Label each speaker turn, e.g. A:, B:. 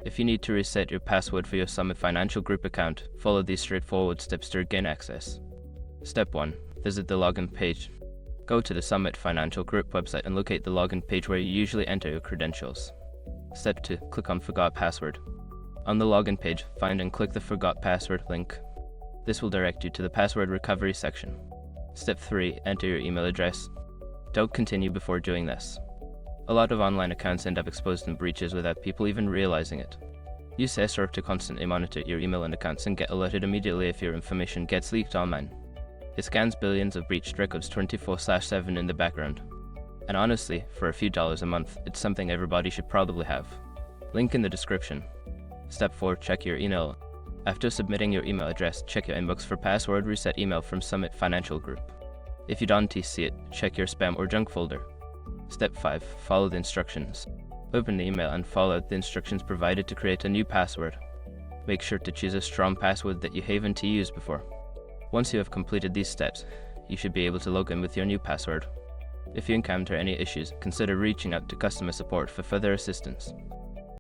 A: If you need to reset your password for your Summit Financial Group account, follow these straightforward steps to regain access. Step 1. Visit the login page. Go to the Summit Financial Group website and locate the login page where you usually enter your credentials. Step 2. Click on Forgot Password. On the login page, find and click the Forgot Password link. This will direct you to the password recovery section. Step 3. Enter your email address. Don't continue before doing this. A lot of online accounts end up exposed in breaches without people even realizing it. Use SROC to constantly monitor your email and accounts and get alerted immediately if your information gets leaked online. It scans billions of breached records 24/7 in the background. And honestly, for a few dollars a month, it's something everybody should probably have. Link in the description. Step 4. Check your email. After submitting your email address, check your inbox for password reset email from Summit Financial Group. If you don't see it, check your spam or junk folder. Step 5. Follow the instructions. Open the email and follow the instructions provided to create a new password. Make sure to choose a strong password that you haven't used before. Once you have completed these steps, you should be able to log in with your new password. If you encounter any issues, consider reaching out to customer support for further assistance.